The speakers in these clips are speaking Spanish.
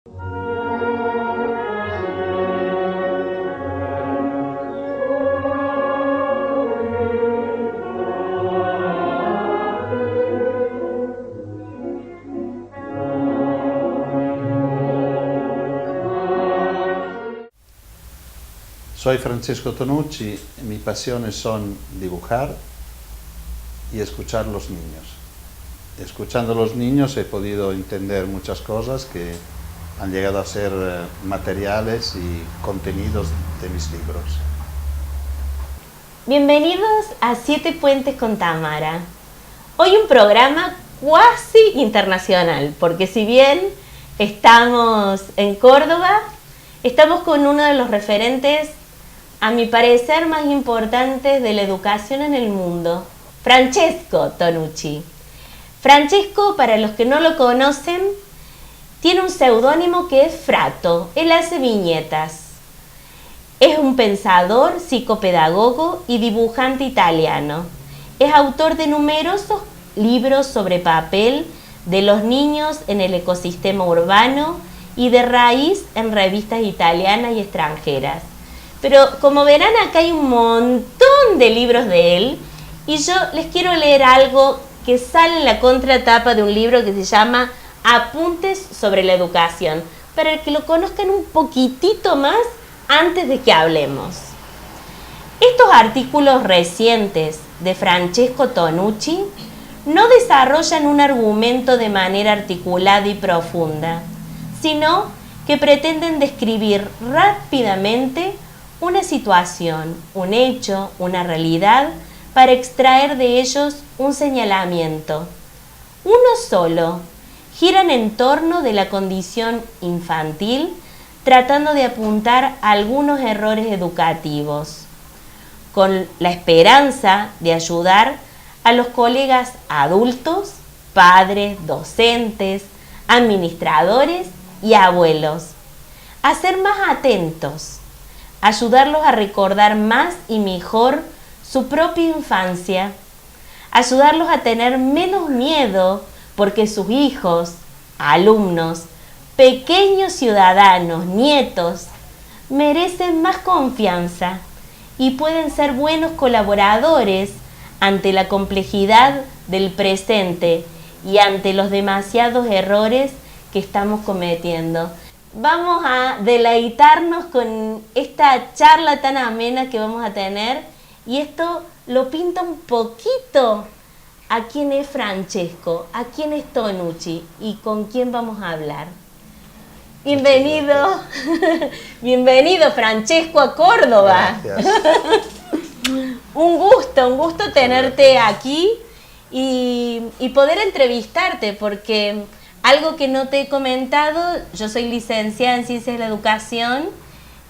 Soy Francesco Tonucci, mi pasiones son dibujar y escuchar a los niños. Escuchando a los niños he podido entender muchas cosas que han llegado a ser materiales y contenidos de mis libros. Bienvenidos a Siete Puentes con Tamara. Hoy un programa cuasi internacional, porque si bien estamos en Córdoba, estamos con uno de los referentes, a mi parecer, más importantes de la educación en el mundo, Francesco Tonucci. Francesco, para los que no lo conocen, tiene un seudónimo que es Frato. Él hace viñetas. Es un pensador, psicopedagogo y dibujante italiano. Es autor de numerosos libros sobre papel, de los niños en el ecosistema urbano y de raíz en revistas italianas y extranjeras. Pero como verán, acá hay un montón de libros de él y yo les quiero leer algo que sale en la contratapa de un libro que se llama Apuntes sobre la educación, para que lo conozcan un poquitito más antes de que hablemos. Estos artículos recientes de Francesco Tonucci no desarrollan un argumento de manera articulada y profunda, sino que pretenden describir rápidamente una situación, un hecho, una realidad, para extraer de ellos un señalamiento. Uno solo. Giran en torno de la condición infantil, tratando de apuntar a algunos errores educativos, con la esperanza de ayudar a los colegas adultos, padres, docentes, administradores y abuelos a ser más atentos, ayudarlos a recordar más y mejor su propia infancia, ayudarlos a tener menos miedo porque sus hijos, alumnos, pequeños ciudadanos, nietos, merecen más confianza y pueden ser buenos colaboradores ante la complejidad del presente y ante los demasiados errores que estamos cometiendo. Vamos a deleitarnos con esta charla tan amena que vamos a tener, y esto lo pinta un poquito a quién es Francesco, a quién es Tonucci y con quién vamos a hablar. Bienvenido, bienvenido Francesco a Córdoba. Gracias. Un gusto tenerte aquí y poder entrevistarte, porque algo que no te he comentado, yo soy licenciada en Ciencias de la Educación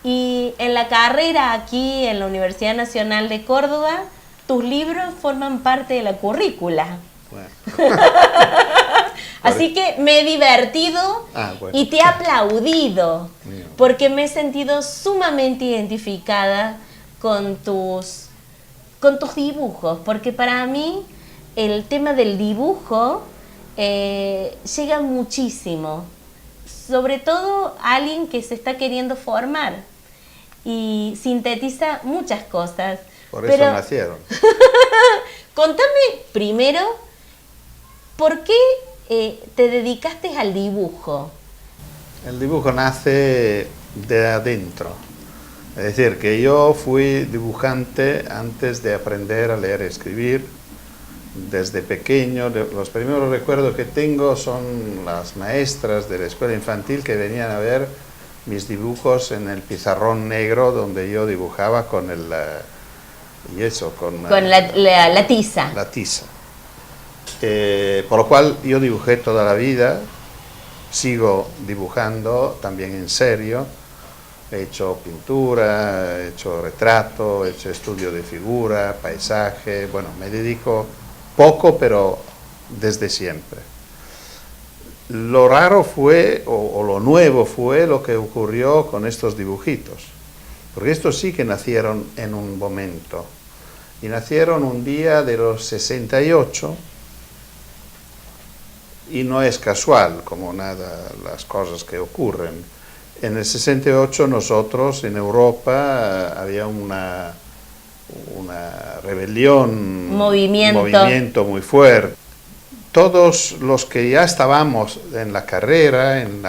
y en la carrera aquí en la Universidad Nacional de Córdoba, tus libros forman parte de la currícula. Bueno. Así que me he divertido y te he aplaudido, porque me he sentido sumamente identificada con tus dibujos, porque para mí el tema del dibujo llega muchísimo, sobre todo a alguien que se está queriendo formar y sintetiza muchas cosas. Por eso nacieron. Contame primero, ¿por qué te dedicaste al dibujo? El dibujo nace de adentro. Es decir, que yo fui dibujante antes de aprender a leer y escribir. Desde pequeño, los primeros recuerdos que tengo son las maestras de la escuela infantil que venían a ver mis dibujos en el pizarrón negro donde yo dibujaba con el yeso, con la tiza. La tiza. Por lo cual yo dibujé toda la vida, sigo dibujando también en serio. He hecho pintura, he hecho retrato, he hecho estudio de figura, paisaje. Bueno, me dedico poco, pero desde siempre. Lo raro fue, o lo nuevo fue, lo que ocurrió con estos dibujitos. Porque estos sí que nacieron en un momento. Y nacieron un día de los 68, y no es casual como nada las cosas que ocurren. En el 68 nosotros en Europa había una rebelión, un movimiento muy fuerte. Todos los que ya estábamos en la carrera, en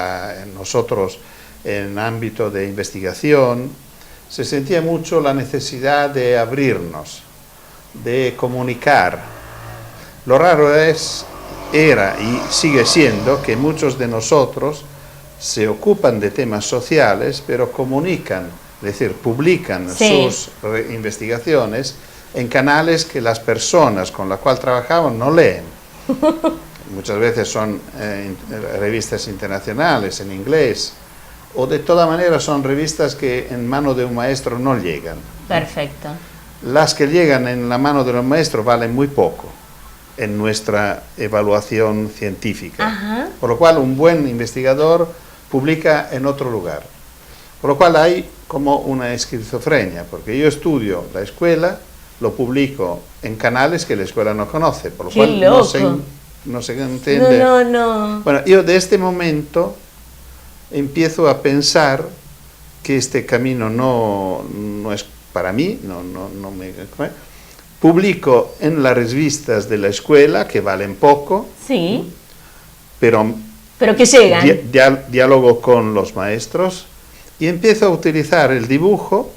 nosotros en ámbito de investigación, se sentía mucho la necesidad de abrirnos, de comunicar. Lo raro era y sigue siendo que muchos de nosotros se ocupan de temas sociales, pero comunican, es decir, publican sus investigaciones en canales que las personas con las cuales trabajamos no leen. Muchas veces son revistas internacionales en inglés, o de todas maneras son revistas que en mano de un maestro no llegan. Perfecto. Las que llegan en la mano de un maestro valen muy poco en nuestra evaluación científica. Ajá. Por lo cual un buen investigador publica en otro lugar. Por lo cual hay como una esquizofrenia, porque yo estudio la escuela, lo publico en canales que la escuela no conoce, por lo cual no se entiende. No. Bueno, yo de este momento empiezo a pensar que este camino no es para mí, no me... Publico en las revistas de la escuela, que valen poco, sí, pero que llegan. Diálogo con los maestros y empiezo a utilizar el dibujo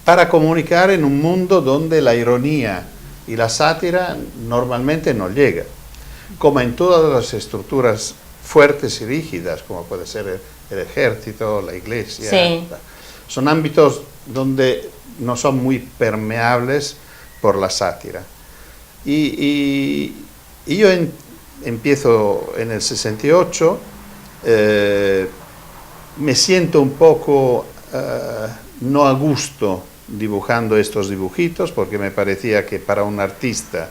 para comunicar en un mundo donde la ironía y la sátira normalmente no llegan, como en todas las estructuras fuertes y rígidas, como puede ser el ejército, la iglesia. Sí. Son ámbitos donde no son muy permeables por la sátira. Y yo empiezo en el 68, me siento un poco no a gusto dibujando estos dibujitos, porque me parecía que para un artista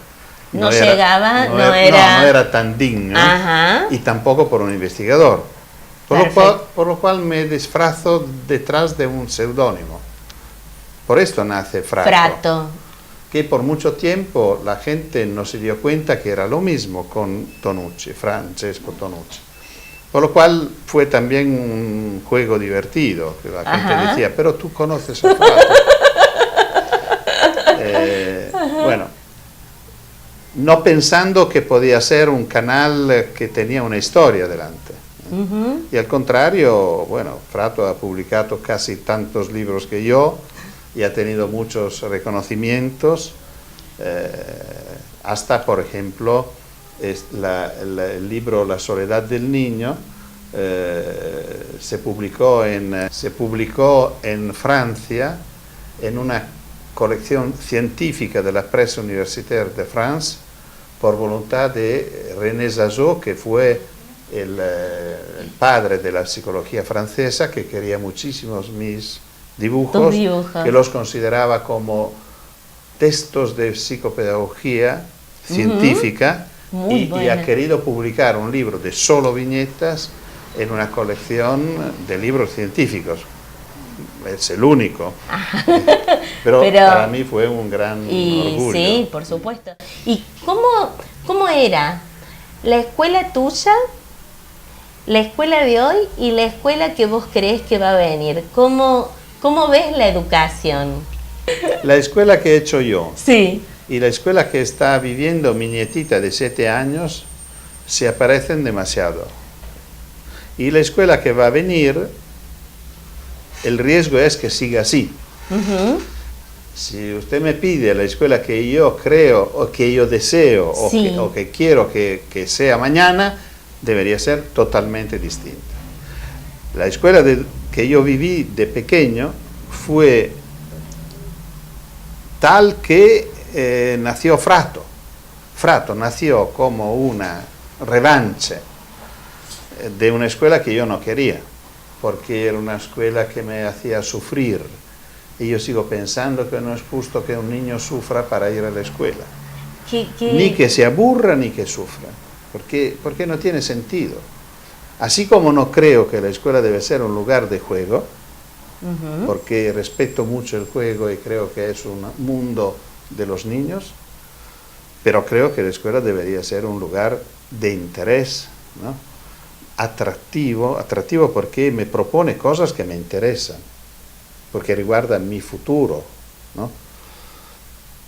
no era tan digno. Ajá. Y tampoco por un investigador. Por lo cual me disfrazo detrás de un seudónimo. Por esto nace Frato. Que por mucho tiempo la gente no se dio cuenta que era lo mismo con Tonucci, Francesco Tonucci. Por lo cual fue también un juego divertido, que la gente decía, pero tú conoces a Frato. Bueno, no pensando que podía ser un canal que tenía una historia delante. Y al contrario, bueno, Frato ha publicado casi tantos libros que yo, y ha tenido muchos reconocimientos, hasta, por ejemplo, el libro La soledad del niño se publicó en Francia en una colección científica de la Presse Universitaire de France por voluntad de René Zazot, que fue el padre de la psicología francesa, que quería muchísimos mis dibujos, que los consideraba como textos de psicopedagogía científica, y ha querido publicar un libro de solo viñetas en una colección de libros científicos. Es el único. Pero para mí fue un gran orgullo. Sí, por supuesto. ¿Y cómo era la escuela tuya, la escuela de hoy y la escuela que vos creés que va a venir? ¿Cómo ves la educación? La escuela que he hecho yo sí. Y la escuela que está viviendo mi nietita de 7 años se parecen demasiado. Y la escuela que va a venir, el riesgo es que siga así. Si usted me pide la escuela que yo creo o que yo deseo o que quiero que sea mañana, debería ser totalmente distinta. La escuela que yo viví de pequeño fue tal que nació Frato. Frato nació como una revancha de una escuela que yo no quería, porque era una escuela que me hacía sufrir. Y yo sigo pensando que no es justo que un niño sufra para ir a la escuela. Ni que se aburra ni que sufra, porque no tiene sentido. Así como no creo que la escuela debe ser un lugar de juego, porque respeto mucho el juego y creo que es un mundo de los niños, pero creo que la escuela debería ser un lugar de interés, ¿no? Atractivo porque me propone cosas que me interesan, porque riguardan mi futuro, ¿no?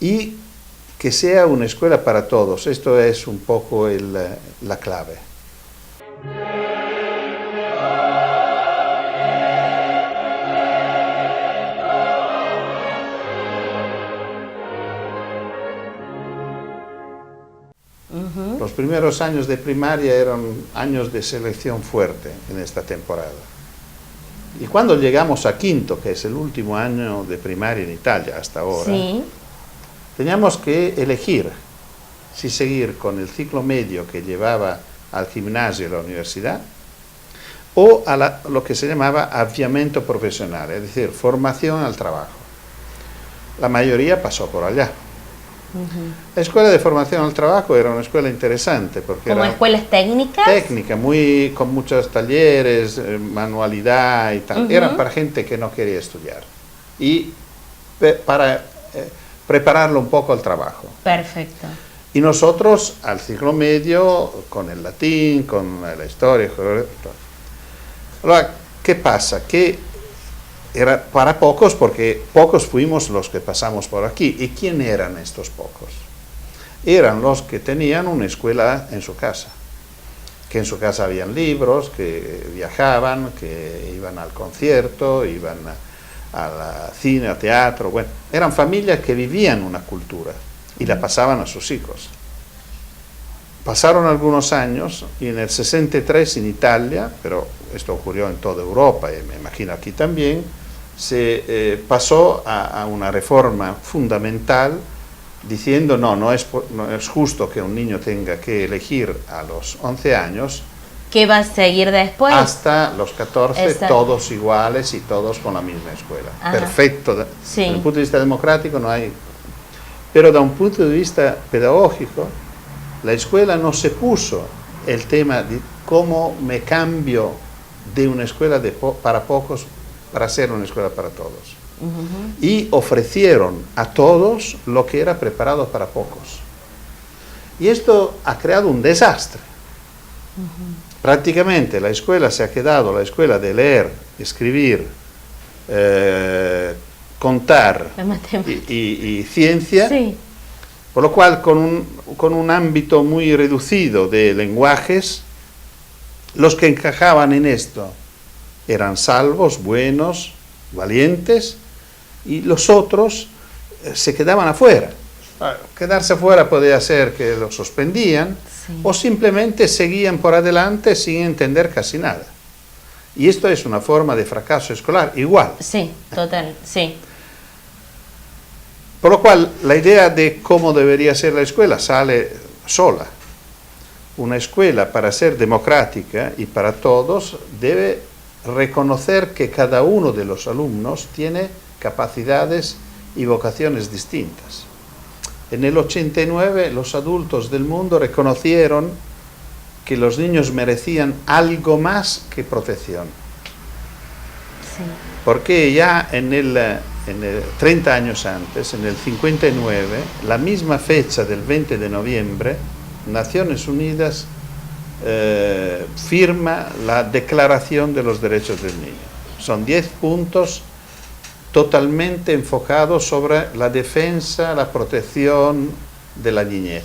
Y que sea una escuela para todos, esto es un poco la clave. Los primeros años de primaria eran años de selección fuerte en esta temporada. Y cuando llegamos a quinto, que es el último año de primaria en Italia hasta ahora, sí, teníamos que elegir si seguir con el ciclo medio que llevaba al gimnasio y a la universidad o a lo que se llamaba avviamento profesional, es decir, formación al trabajo. La mayoría pasó por allá. La escuela de formación al trabajo era una escuela interesante porque ¿como era escuelas técnicas? técnica, con muchos talleres, manualidad y tal. Eran para gente que no quería estudiar y para prepararlo un poco al trabajo. Perfecto. Y nosotros al ciclo medio con el latín, con la historia. Ahora, ¿qué pasa? Que era para pocos, porque pocos fuimos los que pasamos por aquí. ¿Y quién eran estos pocos? Eran los que tenían una escuela en su casa, que en su casa habían libros, que viajaban, que iban al concierto, iban al cine, al teatro. Bueno, eran familias que vivían una cultura y la pasaban a sus hijos. Pasaron algunos años y en el 63 en Italia, pero esto ocurrió en toda Europa y me imagino aquí también, se pasó a una reforma fundamental diciendo no es justo que un niño tenga que elegir a los 11 años. ¿Qué va a seguir después? Hasta los 14, exacto, todos iguales y todos con la misma escuela. Ajá. Perfecto. Sí. Desde el punto de vista democrático no hay. Pero da un punto de vista pedagógico, la escuela no se puso el tema de cómo me cambio de una escuela para pocos para ser una escuela para todos. Y ofrecieron a todos lo que era preparado para pocos. Y esto ha creado un desastre. Prácticamente la escuela se ha quedado la escuela de leer, escribir, contar y ciencia, sí, por lo cual con un ámbito muy reducido de lenguajes, los que encajaban en esto eran salvos, buenos, valientes, y los otros se quedaban afuera. Quedarse afuera podía ser que los suspendían, sí, o simplemente seguían por adelante sin entender casi nada. Y esto es una forma de fracaso escolar igual. Sí, total, sí. Por lo cual, la idea de cómo debería ser la escuela sale sola. Una escuela, para ser democrática y para todos, debe reconocer que cada uno de los alumnos tiene capacidades y vocaciones distintas. En el 89, los adultos del mundo reconocieron que los niños merecían algo más que protección. Sí. Porque ya en el 30 años antes, en el 59, la misma fecha del 20 de noviembre, Naciones Unidas firma la Declaración de los Derechos del Niño. Son 10 puntos totalmente enfocados sobre la defensa, la protección de la niñez.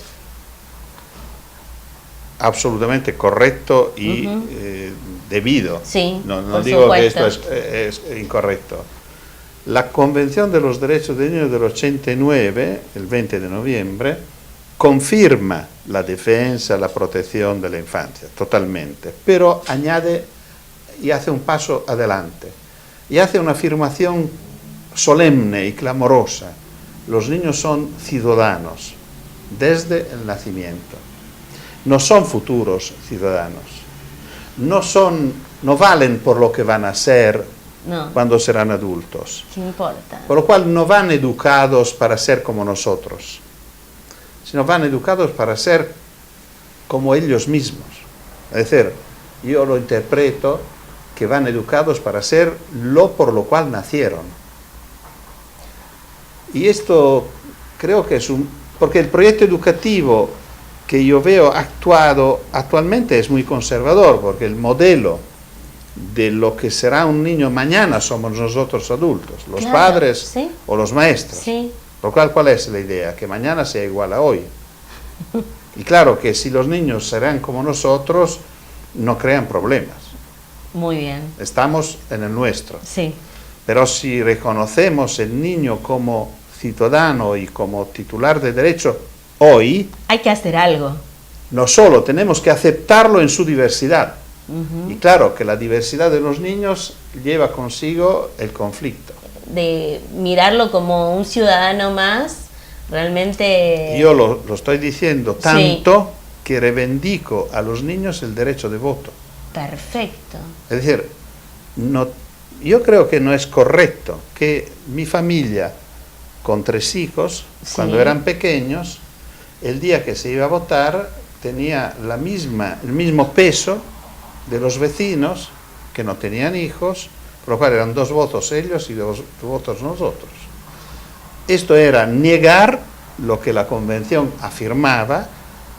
Absolutamente correcto y debido. Sí, no digo que esto es incorrecto. La Convención de los Derechos del Niño del 89, el 20 de noviembre, confirma la defensa, la protección de la infancia, totalmente, pero añade y hace un paso adelante, y hace una afirmación solemne y clamorosa. Los niños son ciudadanos desde el nacimiento. No son futuros ciudadanos. No valen por lo que van a ser cuando serán adultos. ¿Qué importa? Por lo cual no van educados para ser como nosotros, sino van educados para ser como ellos mismos. Es decir, yo lo interpreto que van educados para ser lo por lo cual nacieron. Y esto creo que es porque el proyecto educativo que yo veo actualmente es muy conservador, porque el modelo de lo que será un niño mañana somos nosotros adultos, los padres ¿sí? o los maestros. Sí. Lo cual, ¿cuál es la idea? Que mañana sea igual a hoy. Y claro que si los niños serán como nosotros, no crean problemas. Muy bien. Estamos en el nuestro. Sí. Pero si reconocemos el niño como ciudadano y como titular de derecho hoy, hay que hacer algo. No solo tenemos que aceptarlo en su diversidad. Y claro que la diversidad de los niños lleva consigo el conflicto. De mirarlo como un ciudadano más, realmente... Yo lo estoy diciendo tanto que reivindico a los niños el derecho de voto. Perfecto. Es decir, yo creo que no es correcto que mi familia, con 3 hijos, cuando eran pequeños, el día que se iba a votar, tenía el mismo peso de los vecinos que no tenían hijos, por lo cual eran 2 votos ellos y 2 votos nosotros. Esto era negar lo que la Convención afirmaba,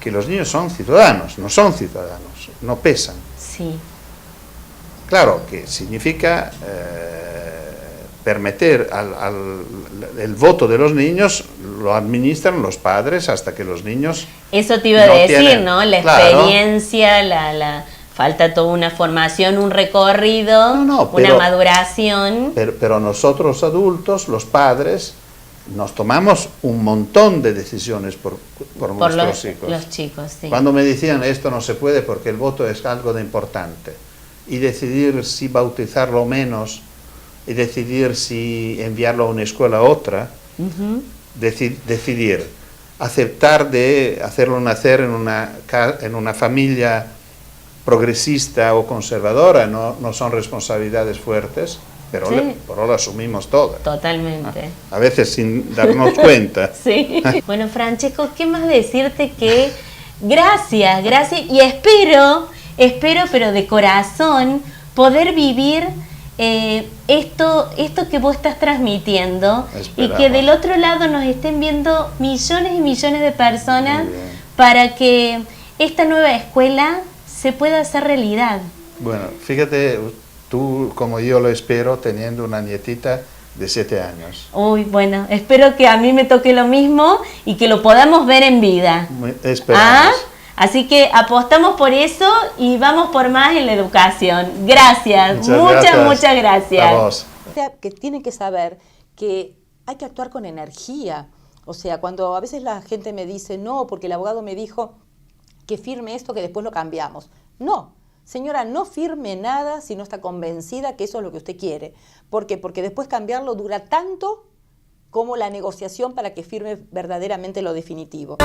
que los niños son ciudadanos, no son ciudadanos, no pesan. Sí. Claro que significa permitir el voto de los niños, lo administran los padres hasta que los niños... Eso te iba a decir, ¿no? La experiencia, falta toda una formación, un recorrido, una maduración. Pero nosotros adultos, los padres, nos tomamos un montón de decisiones por nuestros hijos. Los chicos, sí. Cuando me decían esto no se puede porque el voto es algo de importante, y decidir si bautizarlo o menos, y decidir si enviarlo a una escuela u otra, decidir, aceptar de hacerlo nacer en una familia progresista o conservadora, no son responsabilidades fuertes, pero por ahora asumimos todas. Totalmente. A veces sin darnos cuenta. Sí. Bueno, Francesco, ¿qué más decirte que gracias, y espero, pero de corazón, poder vivir esto que vos estás transmitiendo. Esperamos. Y que del otro lado nos estén viendo millones y millones de personas para que esta nueva escuela se pueda hacer realidad. Bueno, fíjate, tú como yo lo espero teniendo una nietita de 7 años. Uy, bueno, espero que a mí me toque lo mismo y que lo podamos ver en vida. Esperamos. Así que apostamos por eso y vamos por más en la educación. Gracias, muchas gracias. Vamos. Que tienen que saber que hay que actuar con energía. O sea, cuando a veces la gente me dice, no, porque el abogado me dijo que firme esto, que después lo cambiamos. No, señora, no firme nada si no está convencida que eso es lo que usted quiere. ¿Por qué? Porque después cambiarlo dura tanto como la negociación para que firme verdaderamente lo definitivo.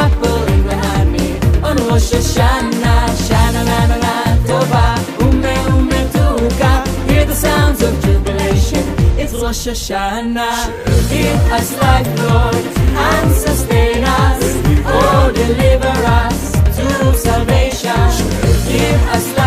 It's Rosh Hashanah. Give us life, Lord, and sustain us. Oh, deliver us to salvation. Give us life.